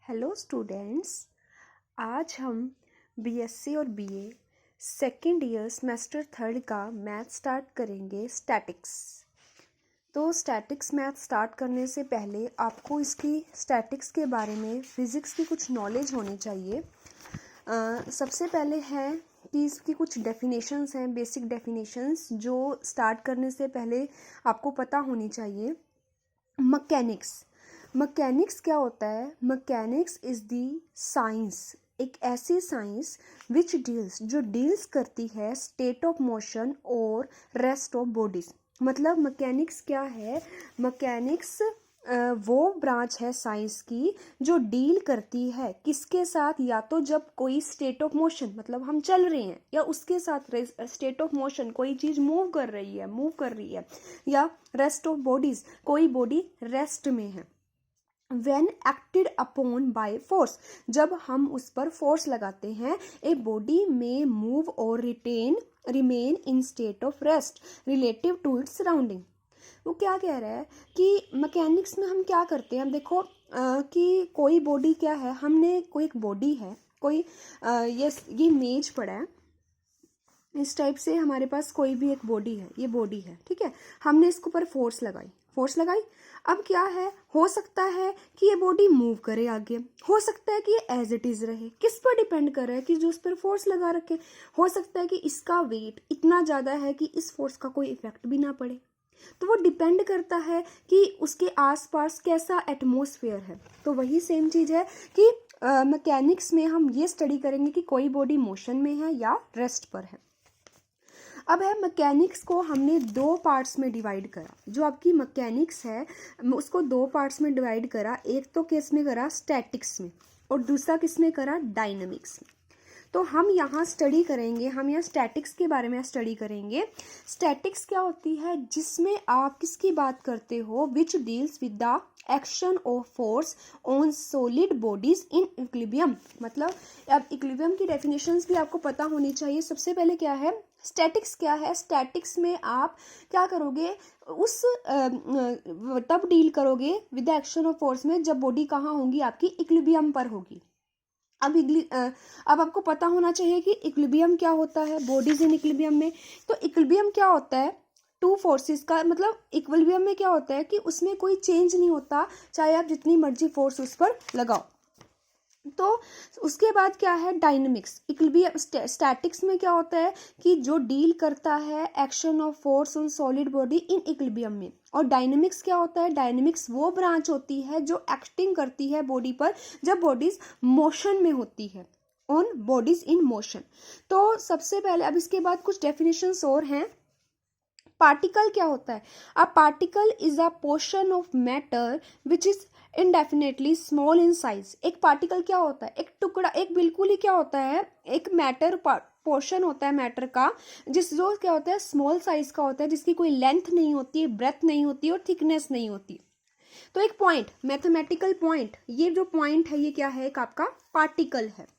Hello students, आज हम BSc और BA second year semester third का मैथ स्टार्ट करेंगे स्टैटिक्स। तो स्टैटिक्स मैथ स्टार्ट करने से पहले आपको इसकी स्टैटिक्स के बारे में फिज़िक्स की कुछ नॉलेज होनी चाहिए। सबसे पहले है कि इसकी कुछ डेफिनेशंस हैं, बेसिक डेफिनेशंस जो स्टार्ट करने से पहले आपको पता होनी चाहिए। मैकेनिक्स क्या होता है? मैकेनिक्स इज दी साइंस, एक ऐसी साइंस विच डील्स जो डील्स करती है स्टेट ऑफ मोशन और रेस्ट ऑफ बॉडीज। मतलब मैकेनिक्स क्या है? मैकेनिक्स वो ब्रांच है साइंस की जो डील करती है किसके साथ? या तो जब कोई स्टेट ऑफ मोशन, मतलब हम चल रहे हैं, या उसके साथ स्टेट ऑफ मोशन कोई चीज़ मूव कर रही है, या रेस्ट ऑफ बॉडीज, कोई बॉडी रेस्ट में है। When acted upon by force, जब हम उस पर फोर्स लगाते हैं, ए बॉडी में मूव और remain in state of rest relative to its surrounding. वो क्या कह रहा है कि मैकेनिक्स में हम क्या करते हैं? हम देखो कि कोई बॉडी क्या है, हमने कोई एक बॉडी है, कोई ये मेज पड़ा है, इस टाइप से हमारे पास कोई भी एक बॉडी है, ये बॉडी है, ठीक है। हमने इसके ऊपर फोर्स लगाई। अब क्या है, हो सकता है कि ये बॉडी मूव करे आगे, हो सकता है कि ये एज इट इज रहे। किस पर डिपेंड कर रहा है? कि जो उस पर फोर्स लगा रखे। हो सकता है कि इसका वेट इतना ज़्यादा है कि इस फोर्स का कोई इफेक्ट भी ना पड़े। तो वो डिपेंड करता है कि उसके आसपास कैसा एटमॉस्फेयर है। तो वही सेम चीज़ है कि मैकेनिक्स में हम ये स्टडी करेंगे कि कोई बॉडी मोशन में है या रेस्ट पर है। अब है मैकेनिक्स को हमने दो पार्ट्स में डिवाइड करा। जो आपकी मैकेनिक्स है उसको दो पार्ट्स में डिवाइड करा। एक तो किस में करा? स्टैटिक्स में, और दूसरा किस में करा? डायनामिक्स में। तो हम यहाँ स्टडी करेंगे, हम यहाँ स्टैटिक्स के बारे में स्टडी करेंगे। स्टैटिक्स क्या होती है? जिसमें आप किसकी बात करते हो? Which deals with the action of force on solid bodies in equilibrium. मतलब अब इक्विलिब्रियम की डेफिनेशंस भी आपको पता होनी चाहिए। सबसे पहले क्या है स्टैटिक्स? क्या है स्टैटिक्स में आप क्या करोगे? उस तब डील करोगे with the action of force में जब बॉडी कहाँ होगी? आपकी इक्विलिब्रियम पर होगी। अब आपको पता होना चाहिए कि इक्विलिब्रियम क्या होता है, बॉडीज इन इक्विलिब्रियम में। तो इक्विलिब्रियम क्या होता है? टू फोर्सेस का मतलब इक्विलिब्रियम में क्या होता है कि उसमें कोई चेंज नहीं होता, चाहे आप जितनी मर्जी फोर्स उस पर लगाओ। तो उसके बाद क्या है? डायनेमिक्स। इक्विलिब्रियम स्टैटिक्स में क्या होता है कि जो डील करता है action of force on solid body in equilibrium में। और डायनेमिक्स क्या होता है? डायनेमिक्स वो ब्रांच होती है जो एक्टिंग करती है बॉडी पर जब बॉडीज मोशन में होती है, ऑन बॉडीज इन मोशन। तो सबसे पहले अब इसके बाद कुछ डेफिनेशंस और हैं। पार्टिकल क्या होता है? A particle is a portion of matter which is indefinitely small in size. एक पार्टिकल क्या होता है? एक टुकड़ा, एक बिल्कुल ही क्या होता है? एक मैटर पोर्शन होता है मैटर का, जो क्या होता है? स्मॉल साइज का होता है, जिसकी कोई लेंथ नहीं होती, ब्रेथ नहीं होती और थिकनेस नहीं होती। तो एक पॉइंट, मैथमेटिकल पॉइंट, ये जो पॉइंट है ये क्या है? एक आपका पार्टिकल है।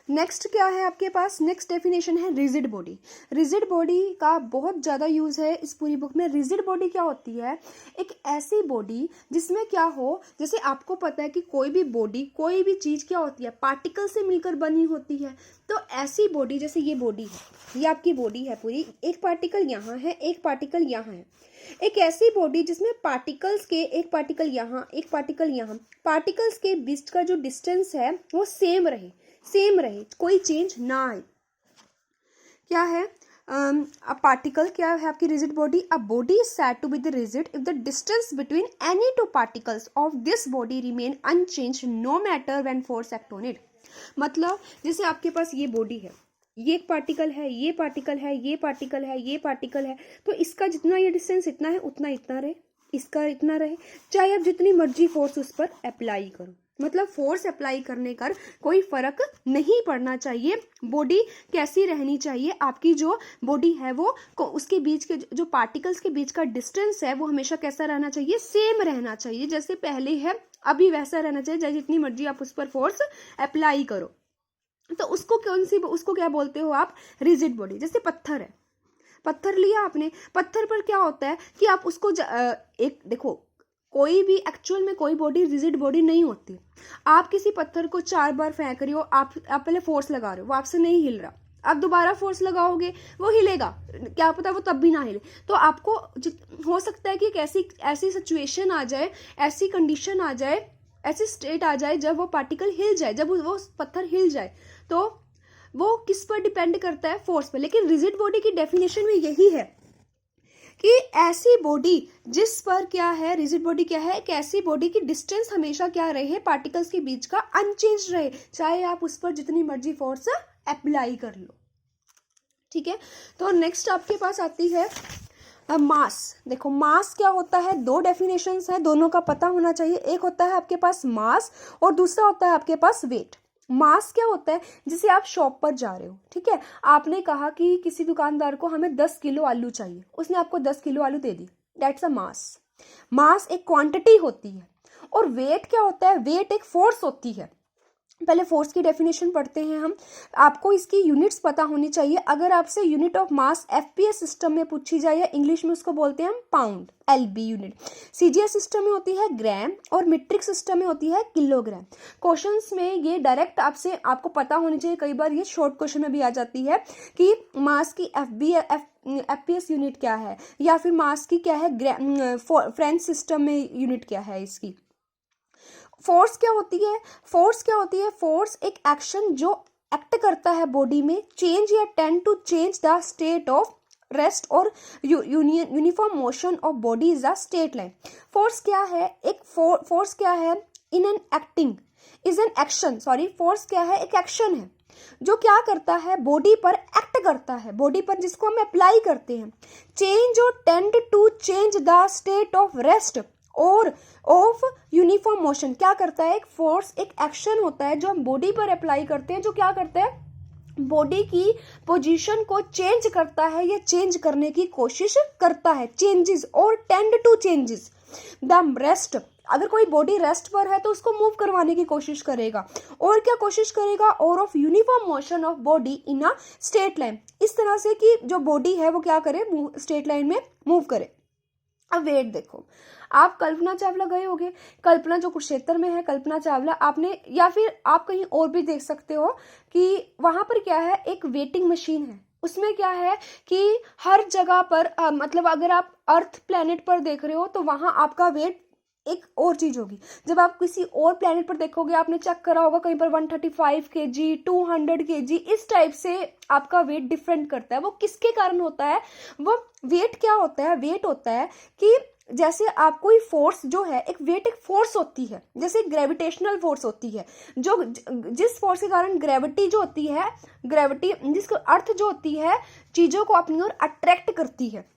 नेक्स्ट क्या है आपके पास? नेक्स्ट डेफिनेशन है रिजिड बॉडी। रिजिड बॉडी का बहुत ज़्यादा यूज़ है इस पूरी बुक में। रिजिड बॉडी क्या होती है? एक ऐसी बॉडी जिसमें क्या हो, जैसे आपको पता है कि कोई भी बॉडी, कोई भी चीज़ क्या होती है? पार्टिकल से मिलकर बनी होती है। तो ऐसी बॉडी, जैसे ये बॉडी है, ये आपकी बॉडी है पूरी, एक पार्टिकल यहाँ है, एक पार्टिकल यहाँ है। एक ऐसी बॉडी जिसमें पार्टिकल्स के, एक पार्टिकल यहाँ, एक पार्टिकल यहाँ, पार्टिकल्स के बीच का जो डिस्टेंस है वो सेम रहे, कोई चेंज ना आए। क्या है? अ पार्टिकल क्या है आपकी rigid body? A body is said to be the rigid if the distance between any two particles of this body remain unchange no matter when force act on it. मतलब जैसे आपके पास ये body है, ये एक पार्टिकल है, ये particle है, ये पार्टिकल है, ये पार्टिकल है, तो इसका जितना ये डिस्टेंस इतना है उतना इतना रहे, इसका इतना रहे, चाहे आप जितनी मर्जी फोर्स उस पर अप्लाई करो। मतलब फोर्स अप्लाई करने का कोई फर्क नहीं पड़ना चाहिए। बॉडी कैसी रहनी चाहिए? आपकी जो बॉडी है वो उसके बीच के जो पार्टिकल्स के बीच का डिस्टेंस है वो हमेशा कैसा रहना चाहिए? सेम रहना चाहिए, जैसे पहले है अभी वैसा रहना चाहिए, चाहे जितनी मर्जी आप उस पर फोर्स अप्लाई करो। तो उसको क्या बोलते हो आप? Rigid body. जैसे पत्थर है, पत्थर लिया आपने, पत्थर पर क्या होता है कि आप उसको एक देखो कोई भी एक्चुअल में कोई बॉडी रिजिड बॉडी नहीं होती। आप किसी पत्थर को 4 बार फेंक रहे हो, आप पहले फोर्स लगा रहे हो, वो आपसे नहीं हिल रहा, आप दोबारा फोर्स लगाओगे वो हिलेगा, क्या पता वो तब भी ना हिले। तो आपको हो सकता है कि एक ऐसी सिचुएशन आ जाए, ऐसी कंडीशन आ जाए, ऐसी स्टेट आ जाए जब वो पार्टिकल हिल जाए, जब वो पत्थर हिल जाए, तो वो किस पर डिपेंड करता है? फोर्स पर। लेकिन रिजिड बॉडी की डेफिनेशन में यही है कि ऐसी बॉडी जिस पर क्या है, रिजिड बॉडी क्या है, एक ऐसी बॉडी की डिस्टेंस हमेशा क्या रहे, पार्टिकल्स के बीच का अनचेंज रहे, चाहे आप उस पर जितनी मर्जी फोर्स अप्लाई कर लो। ठीक है, तो नेक्स्ट आपके पास आती है मास। देखो मास क्या होता है, दो डेफिनेशंस है, दोनों का पता होना चाहिए। एक होता है आपके पास मास और दूसरा होता है आपके पास वेट। मास क्या होता है, जैसे आप शॉप पर जा रहे हो, ठीक है, आपने कहा कि किसी दुकानदार को हमें 10 किलो आलू चाहिए, उसने आपको 10 किलो आलू दे दी, दैट्स अ मास। मास एक क्वांटिटी होती है। और वेट क्या होता है, वेट एक फोर्स होती है। पहले फोर्स की डेफिनेशन पढ़ते हैं हम, आपको इसकी यूनिट्स पता होनी चाहिए। अगर आपसे unit of mass FPS system में पूछी जाए, या इंग्लिश में उसको बोलते हैं हम pound, LB unit. CGS system में होती है ग्राम और मीट्रिक सिस्टम में होती है किलोग्राम। क्वेश्चंस में ये डायरेक्ट आपको पता होनी चाहिए, कई बार ये शॉर्ट क्वेश्चन में भी आ जाती है कि मास की एफपीएस यूनिट क्या है, या फिर मास की क्या है, फ्रेंच सिस्टम में यूनिट क्या है इसकी। फोर्स क्या होती है, फोर्स क्या होती है, फोर्स एक एक्शन जो एक्ट करता है बॉडी में, चेंज या tend to change the state of rest और uniform motion of body is the straight line. Force क्या है, एक फोर्स क्या है, in an acting is an action, sorry, force क्या है, एक एक्शन है जो क्या करता है, बॉडी पर एक्ट करता है, बॉडी पर जिसको हम अप्लाई करते हैं। Change or tend to change the state of rest or of uniform motion, क्या करता है, एक फोर्स एक एक्शन होता है जो हम बॉडी पर अप्लाई करते हैं, जो क्या करता है, बॉडी की पोजीशन को चेंज करता है या चेंज करने की कोशिश करता है। Changes or tend to changes the rest, अगर कोई बॉडी रेस्ट पर है तो उसको मूव करवाने की कोशिश करेगा, और क्या कोशिश करेगा, और of uniform motion of body in a straight line, इस तरह से कि जो बॉडी है वो क्या करे, स्ट्रेट लाइन में मूव करे। अब वेट देखो, आप कल्पना चावला गए होगे, कल्पना जो कुरुक्षेत्र में है, कल्पना चावला आपने, या फिर आप कहीं और भी देख सकते हो कि वहां पर क्या है, एक वेटिंग मशीन है, उसमें क्या है कि हर जगह पर मतलब अगर आप अर्थ प्लेनेट पर देख रहे हो तो वहां आपका वेट एक और चीज होगी, जब आप किसी और प्लेनेट पर देखोगे, आपने चेक करा होगा कहीं पर 135 kg 200 kg इस टाइप से आपका वेट डिफरेंट करता है। वो किसके कारण होता है, वो वेट क्या होता है, वेट होता है कि जैसे आप कोई फोर्स जो है, एक वेट एक फोर्स होती है, जैसे ग्रेविटेशनल फोर्स होती है, जो जिस फोर्स के कारण ग्रेविटी जो होती है, ग्रेविटी जिसको अर्थ जो होती है चीजों को अपनी ओर अट्रैक्ट करती है।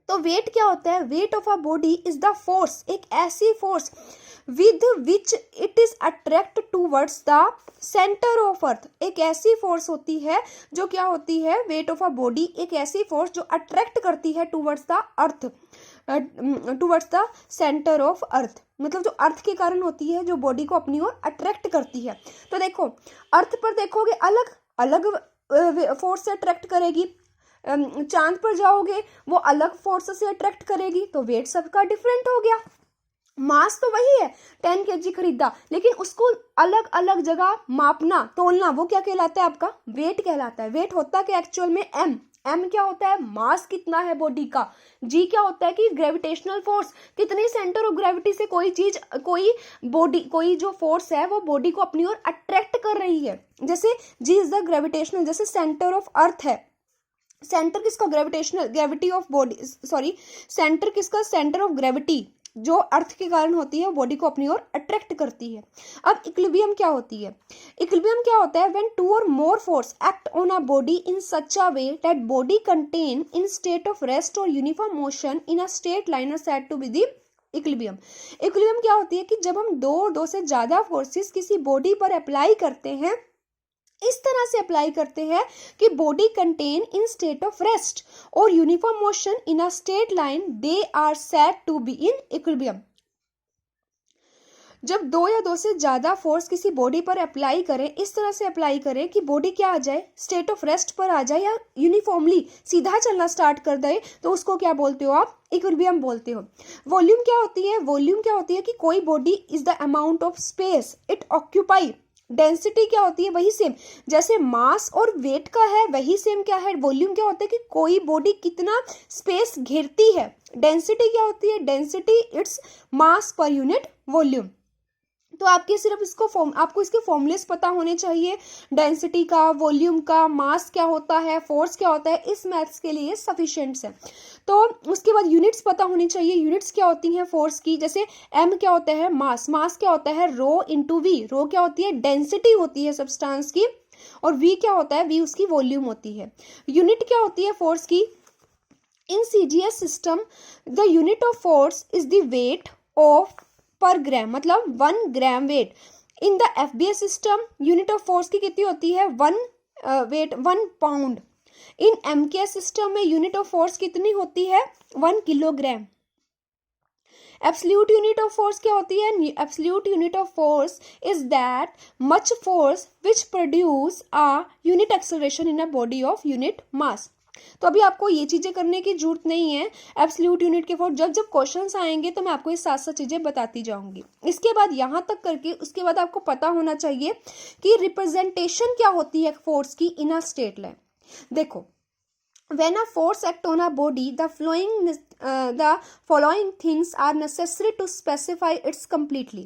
तो वेट क्या होता है, weight of a body is the force, एक ऐसी force with which it is attract towards the centre of earth, एक ऐसी फोर्स होती है जो क्या होती है, वेट ऑफ अ बॉडी एक ऐसी फोर्स जो अट्रैक्ट करती है towards the earth, towards the centre of earth, मतलब जो अर्थ के कारण होती है, जो बॉडी को अपनी ओर अट्रैक्ट करती है। तो देखो अर्थ पर देखोगे अलग अलग फोर्स से अट्रैक्ट करेगी, चांद पर जाओगे वो अलग फोर्स से अट्रैक्ट करेगी, तो वेट सबका डिफरेंट हो गया। मास तो वही है, 10 kg खरीदा, लेकिन उसको अलग अलग जगह मापना, तोलना, वो क्या कहलाता है, आपका वेट कहलाता है। वेट होता है एक्चुअल में एम क्या होता है, मास कितना है बॉडी का, जी क्या होता है कि ग्रेविटेशनल फोर्स, कितनी सेंटर ऑफ ग्रेविटी से कोई चीज, कोई जो फोर्स है वो बॉडी को अपनी ओर अट्रैक्ट कर रही है। जैसे जी इज द ग्रेविटेशनल, जैसे सेंटर ऑफ अर्थ है, सेंटर किसका, gravitational, gravity of body, sorry centre किसका, सेंटर ऑफ ग्रेविटी जो अर्थ के कारण होती है, बॉडी को अपनी ओर अट्रैक्ट करती है। अब इक्विलिब्रियम क्या होती है, इक्विलिब्रियम क्या होता है, व्हेन टू और more force act on a body in such a way that body contain in state of rest और uniform motion in a straight line are said to be the equilibrium. Equilibrium क्या होती है कि जब हम दो से ज्यादा फोर्सेस किसी बॉडी पर अप्लाई करते हैं, इस तरह से अप्लाई करते हैं कि body contain in state of rest और uniform motion in a straight line, they are said to be in equilibrium. जब दो या दो से ज़्यादा फोर्स किसी बॉडी पर अप्लाई करें, इस तरह से अप्लाई करें कि बॉडी क्या आ जाए, स्टेट ऑफ रेस्ट पर आ जाए या यूनिफॉर्मली सीधा चलना स्टार्ट कर दे, तो उसको क्या बोलते हो आप, इक्विलिब्रियम बोलते हो। वॉल्यूम क्या होती है, वॉल्यूम क्या होती है कि कोई body is the amount of space it occupy. Density क्या होती है, वही सेम जैसे मास और वेट का है, वही सेम क्या है, वॉल्यूम क्या होता है कि कोई बॉडी कितना स्पेस घेरती है। डेंसिटी क्या होती है, density its mass per unit volume. तो आपके सिर्फ आपको इसके फॉर्मूलेस पता होने चाहिए, डेंसिटी का, वॉल्यूम का, मास क्या होता है, फोर्स क्या होता है, इस मैथ्स के लिए सफिशिएंट है। तो उसके बाद यूनिट्स पता होनी चाहिए, यूनिट्स क्या होती हैं फोर्स की, जैसे एम क्या होता है, मास क्या होता है, रो इंटू वी, रो क्या होती है, डेंसिटी होती है सब्सटेंस की, और वी क्या होता है, वी उसकी वॉल्यूम होती है। यूनिट क्या होती है फोर्स की, in CGS system the unit of force is the weight of पर ग्राम, मतलब 1 gram weight. In the FBS system unit of force की कितनी होती है, 1 वेट 1 पाउंड। इन एमकेएस सिस्टम में यूनिट ऑफ फोर्स कितनी होती है, 1 kilogram. Absolute unit of force क्या होती है, absolute unit of force is that much force which produce a unit acceleration in a body of unit mass. तो अभी आपको ये चीजें करने की जरूरत नहीं है, एब्सोल्यूट यूनिट के फोर्स जब जब क्वेश्चंस आएंगे तो मैं आपको ये साथ साथ चीजें बताती जाऊंगी। इसके बाद यहाँ तक करके उसके बाद आपको पता होना चाहिए कि रिप्रेजेंटेशन क्या होती है फोर्स की इन अ स्ट्रेट लाइन। देखो, when a force act on a body, the following things are necessary to specify its completely।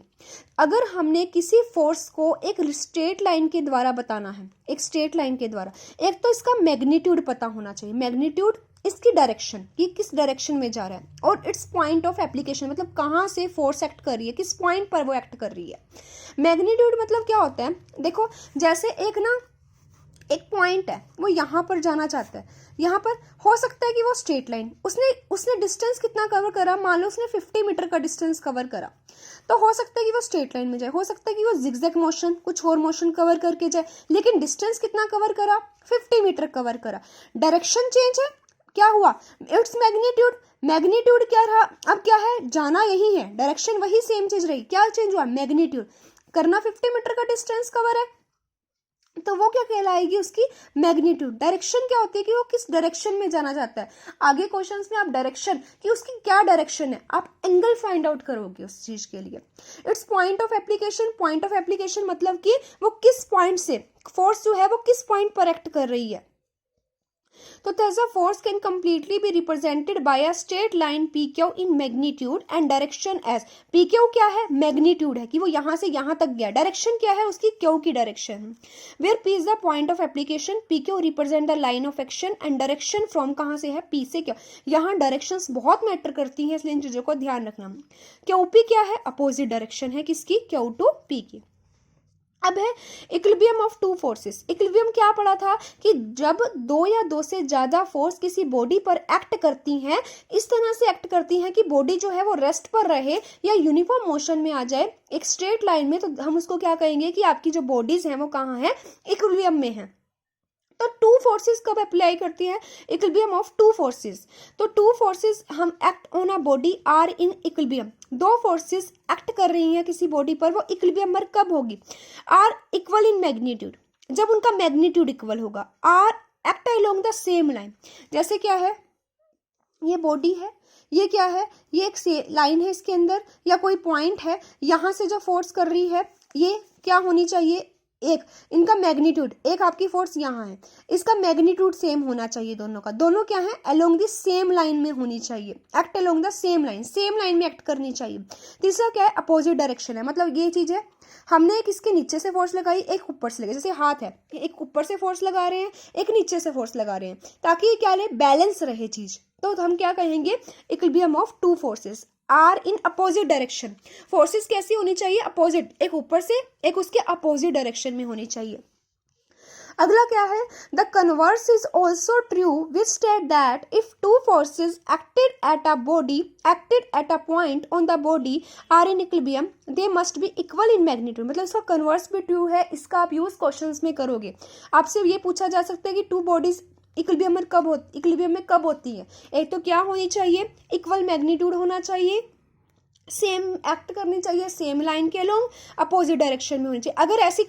अगर हमने किसी फोर्स को एक स्ट्रेट लाइन के द्वारा बताना है, एक स्ट्रेट लाइन के द्वारा, एक तो इसका मैग्नीट्यूड पता होना चाहिए, मैग्नीट्यूड इसकी डायरेक्शन, कि किस डायरेक्शन में जा रहा है, और इट्स पॉइंट ऑफ एप्लीकेशन, मतलब कहाँ से फोर्स एक्ट कर रही है, किस पॉइंट पर वो एक्ट कर रही है। मैग्नीट्यूड मतलब क्या होता है, देखो जैसे एक पॉइंट है, वो यहाँ पर जाना चाहता है, यहाँ पर हो सकता है कि वो स्ट्रेट लाइन, उसने डिस्टेंस कितना कवर करा, मान लो उसने 50 मीटर का डिस्टेंस कवर करा, तो हो सकता है कि वो स्ट्रेट लाइन में जाए, हो सकता है कि वो जिगजैग मोशन, कुछ और मोशन कवर करके जाए, लेकिन डिस्टेंस कितना कवर करा, 50 मीटर कवर करा। डायरेक्शन चेंज है, क्या हुआ, इट्स मैग्नीट्यूड क्या रहा, अब क्या है, जाना यही है, डायरेक्शन वही सेम चीज रही, क्या चेंज हुआ, मैग्नीट्यूड, करना 50 मीटर का डिस्टेंस कवर है, तो वो क्या कहलाएगी, उसकी मैग्नीट्यूड। डायरेक्शन क्या होती है कि वो किस डायरेक्शन में जाना चाहता है। आगे क्वेश्चंस में आप डायरेक्शन कि उसकी क्या डायरेक्शन है, आप एंगल फाइंड आउट करोगे उस चीज के लिए। इट्स पॉइंट ऑफ एप्लीकेशन मतलब कि वो किस पॉइंट से फोर्स जो है वो किस पॉइंट पर एक्ट कर रही है। तो thus a force can completely be represented by a straight line PQ in magnitude and direction as PQ क्या है, मैग्नीट्यूड है कि वो यहाँ से यहाँ तक गया, डायरेक्शन क्या है उसकी, Q की डायरेक्शन है। Where P is the point of application, PQ represent the line of action and direction from कहाँ से है, P से Q। यहाँ डायरेक्शंस बहुत मैटर करती हैं, इसलिए इन चीजों को ध्यान रखना। QP क्या है, अपोजिट डायरेक्शन है किसकी, Q to P की। अब है equilibrium of two forces. Equilibrium क्या पढ़ा था कि जब दो या दो से ज्यादा फोर्स किसी बॉडी पर एक्ट करती हैं, इस तरह से एक्ट करती हैं कि बॉडी जो है वो रेस्ट पर रहे या यूनिफॉर्म मोशन में आ जाए एक स्ट्रेट लाइन में, तो हम उसको क्या कहेंगे कि आपकी जो बॉडीज हैं वो कहाँ है, इक्विलिब्रियम में है। तो टू फोर्सेस कब अप्लाई करती है, इक्विलिब्रियम ऑफ टू फोर्सेस। तो टू फोर्सेस हम act on a body are in equilibrium, दो फोर्सेस एक्ट कर रही हैं किसी बॉडी पर, वो इक्विलिब्रियम पर कब होगी, आर इक्वल इन मैग्नीट्यूड, जब उनका मैग्नीट्यूड इक्वल होगा। Are act along the same line, जैसे क्या है, ये बॉडी है, ये क्या है, ये एक लाइन है इसके अंदर या कोई पॉइंट है, यहाँ से जो फोर्स कर रही है ये क्या होनी चाहिए, एक इनका मैग्नीट्यूड, एक आपकी फोर्स यहाँ है, इसका मैग्नीट्यूड सेम होना चाहिए दोनों का, दोनों क्या है, अलोंग द सेम लाइन में होनी चाहिए, act along the same line में एक्ट करनी चाहिए। तीसरा क्या है, अपोजिट डायरेक्शन है, मतलब ये चीज है, हमने एक इसके नीचे से फोर्स लगाई, एक ऊपर से लगाई, जैसे हाथ है, एक ऊपर से फोर्स लगा रहे हैं, एक नीचे से फोर्स लगा रहे हैं, ताकि ये क्या ले, बैलेंस रहे चीज। तो हम क्या कहेंगे, equilibrium of two forces are in opposite direction. Forces कैसी होनी चाहिए, अपोजिट, एक ऊपर से एक उसके अपोजिट डायरेक्शन में होनी चाहिए। अगला क्या है, the converse is also true which state that if two forces acted at a point on the body are in equilibrium they must be equal in magnitude. मतलब इसका कन्वर्स भी ट्रू है, इसका आप यूज क्वेश्चंस में करोगे। आपसे ये पूछा जा सकता है कि टू बॉडीज इक्विलिब्रियम में कब होती है, एक तो क्या होनी चाहिए, इक्वल मैग्नीट्यूड होना चाहिए, सेम एक्ट करनी चाहिए, सेम लाइन के अलोंग, अपोजिट डायरेक्शन में होनी चाहिए। अगर ऐसी